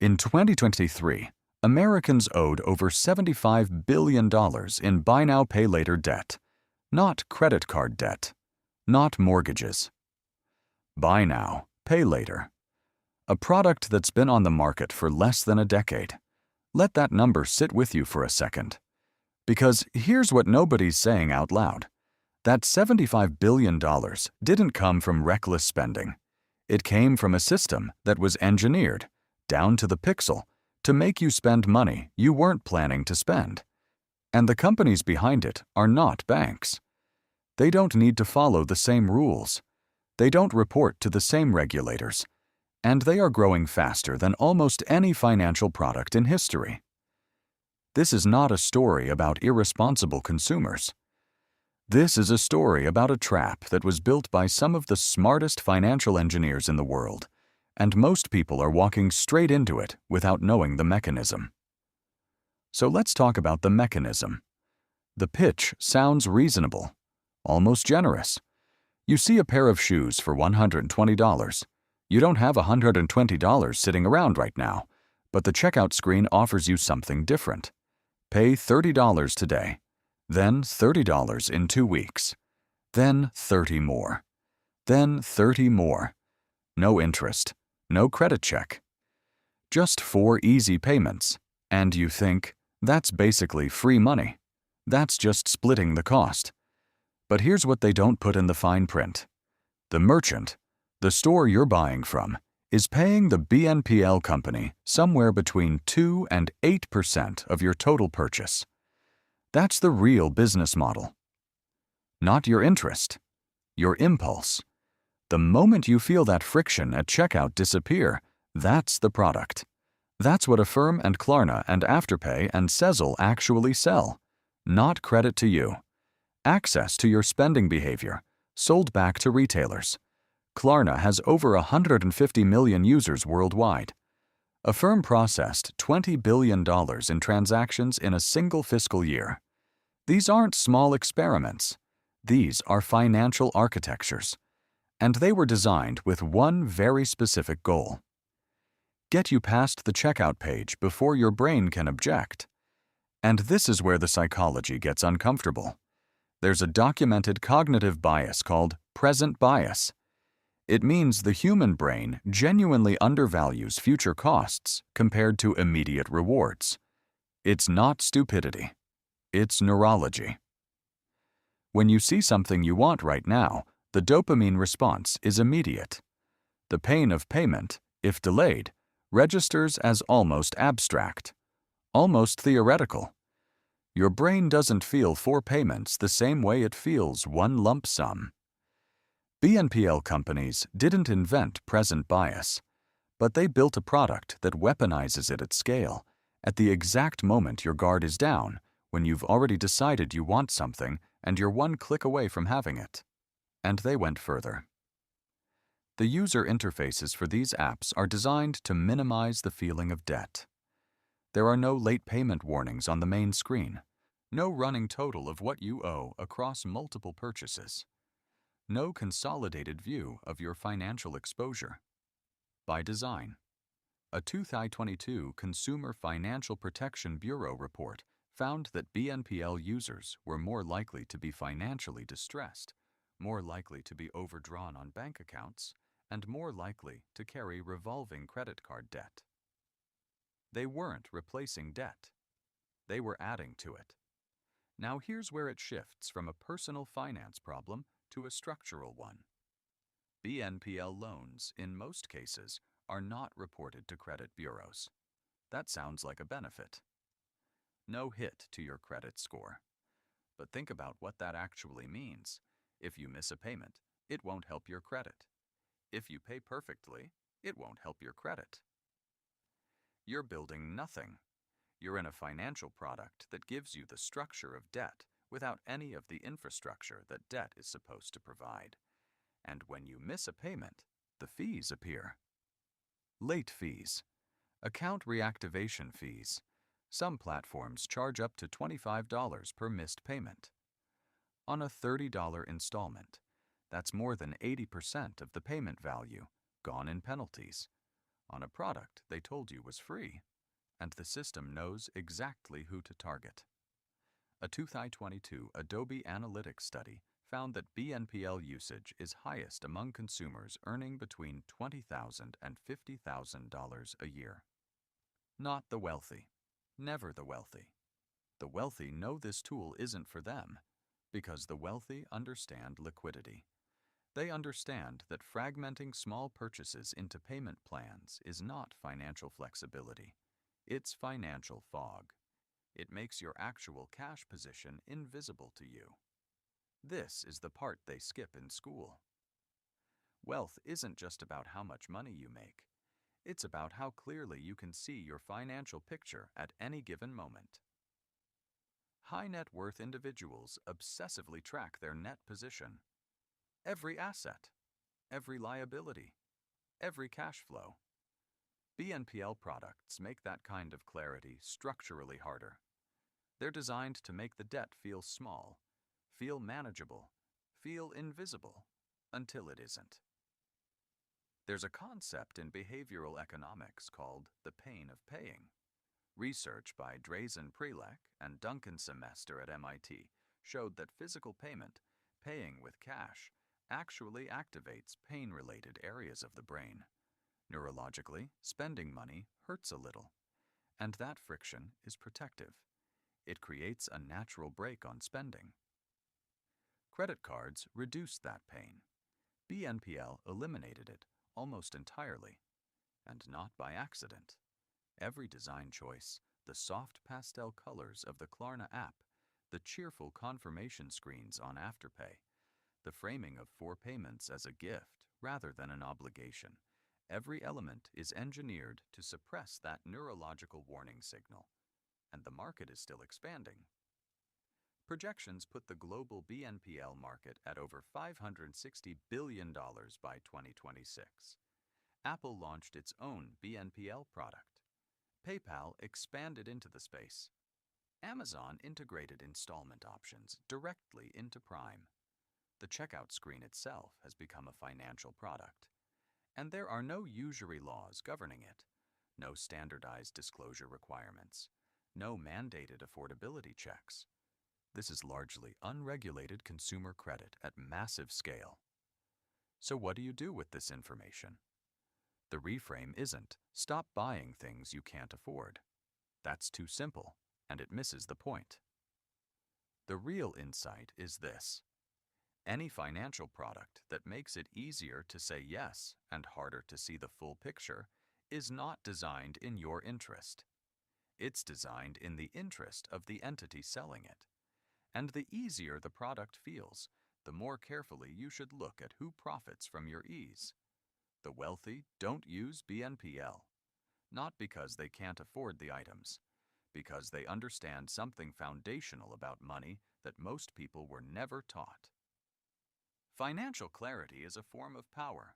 In 2023, Americans owed over $75 billion in buy now, pay later debt, not credit card debt, not mortgages. Buy now, pay later. A product that's been on the market for less than a decade. Let that number sit with you for a second. Because here's what nobody's saying out loud. That $75 billion didn't come from reckless spending. It came from a system that was engineered, down to the pixel, to make you spend money you weren't planning to spend. And the companies behind it are not banks. They don't need to follow the same rules. They don't report to the same regulators. And they are growing faster than almost any financial product in history. This is not a story about irresponsible consumers. This is a story about a trap that was built by some of the smartest financial engineers in the world, and most people are walking straight into it without knowing the mechanism. So let's talk about the mechanism. The pitch sounds reasonable, almost generous. You see a pair of shoes for $120. You don't have $120 sitting around right now, but the checkout screen offers you something different. Pay $30 today, then $30 in 2 weeks, then 30 more, then 30 more. No interest, no credit check. Just 4 easy payments, and you think, that's basically free money. That's just splitting the cost. But here's what they don't put in the fine print. The merchant, the store you're buying from, is paying the BNPL company somewhere between 2 and 8% of your total purchase. That's the real business model. Not your interest, your impulse. The moment you feel that friction at checkout disappear, that's the product. That's what Affirm and Klarna and Afterpay and Sezzle actually sell. Not credit to you. Access to your spending behavior, sold back to retailers. Klarna has over 150 million users worldwide. Affirm processed $20 billion in transactions in a single fiscal year. These aren't small experiments. These are financial architectures. And they were designed with one very specific goal. Get you past the checkout page before your brain can object. And this is where the psychology gets uncomfortable. There's a documented cognitive bias called present bias. It means the human brain genuinely undervalues future costs compared to immediate rewards. It's not stupidity. It's neurology. When you see something you want right now, the dopamine response is immediate. The pain of payment, if delayed, registers as almost abstract, almost theoretical. Your brain doesn't feel 4 payments the same way it feels one lump sum. BNPL companies didn't invent present bias, but they built a product that weaponizes it at scale, at the exact moment your guard is down, when you've already decided you want something and you're one click away from having it. And they went further. The user interfaces for these apps are designed to minimize the feeling of debt. There are no late payment warnings on the main screen, no running total of what you owe across multiple purchases. No consolidated view of your financial exposure. By design. A 2022 Consumer Financial Protection Bureau report found that BNPL users were more likely to be financially distressed, more likely to be overdrawn on bank accounts, and more likely to carry revolving credit card debt. They weren't replacing debt. They were adding to it. Now here's where it shifts from a personal finance problem to a structural one. BNPL loans, in most cases, are not reported to credit bureaus. That sounds like a benefit. No hit to your credit score. But think about what that actually means. If you miss a payment, it won't help your credit. If you pay perfectly, it won't help your credit. You're building nothing. You're in a financial product that gives you the structure of debt without any of the infrastructure that debt is supposed to provide. And when you miss a payment, the fees appear. Late fees. Account reactivation fees. Some platforms charge up to $25 per missed payment. On a $30 installment, that's more than 80% of the payment value, gone in penalties. on a product they told you was free, and the system knows exactly who to target. A 2022 Adobe Analytics study found that BNPL usage is highest among consumers earning between $20,000 and $50,000 a year. Not the wealthy. Never the wealthy. The wealthy know this tool isn't for them because the wealthy understand liquidity. They understand that fragmenting small purchases into payment plans is not financial flexibility. It's financial fog. It makes your actual cash position invisible to you. This is the part they skip in school. Wealth isn't just about how much money you make. It's about how clearly you can see your financial picture at any given moment. High net worth individuals obsessively track their net position. Every asset, every liability, every cash flow. BNPL products make that kind of clarity structurally harder. They're designed to make the debt feel small, feel manageable, feel invisible, until it isn't. There's a concept in behavioral economics called the pain of paying. Research by Drazen Prelek and Duncan Semester at MIT showed that physical payment, paying with cash, actually activates pain-related areas of the brain. Neurologically, spending money hurts a little, and that friction is protective. It creates a natural brake on spending. Credit cards reduced that pain. BNPL eliminated it almost entirely, and not by accident. Every design choice, the soft pastel colors of the Klarna app, the cheerful confirmation screens on Afterpay, the framing of 4 payments as a gift rather than an obligation, every element is engineered to suppress that neurological warning signal, and the market is still expanding. Projections put the global BNPL market at over $560 billion by 2026. Apple launched its own BNPL product. PayPal expanded into the space. Amazon integrated installment options directly into Prime. The checkout screen itself has become a financial product. And there are no usury laws governing it, no standardized disclosure requirements, no mandated affordability checks. This is largely unregulated consumer credit at massive scale. So what do you do with this information? The reframe isn't, stop buying things you can't afford. That's too simple, and it misses the point. The real insight is this. Any financial product that makes it easier to say yes and harder to see the full picture is not designed in your interest. It's designed in the interest of the entity selling it. And the easier the product feels, the more carefully you should look at who profits from your ease. The wealthy don't use BNPL, not because they can't afford the items, because they understand something foundational about money that most people were never taught. Financial clarity is a form of power.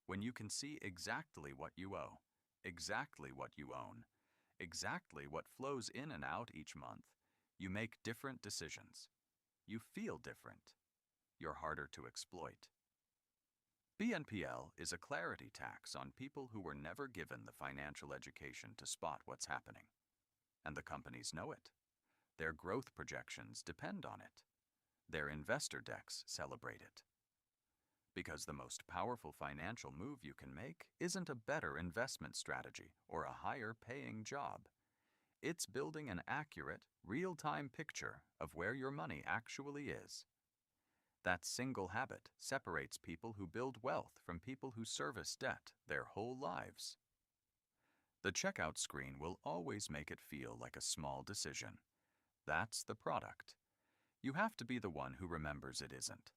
When you can see exactly what you owe, exactly what you own, exactly what flows in and out each month, you make different decisions. You feel different. You're harder to exploit. BNPL is a clarity tax on people who were never given the financial education to spot what's happening. And the companies know it. Their growth projections depend on it. Their investor decks celebrate it. Because the most powerful financial move you can make isn't a better investment strategy or a higher paying job. It's building an accurate, real-time picture of where your money actually is. That single habit separates people who build wealth from people who service debt their whole lives. The checkout screen will always make it feel like a small decision. That's the product. You have to be the one who remembers it isn't.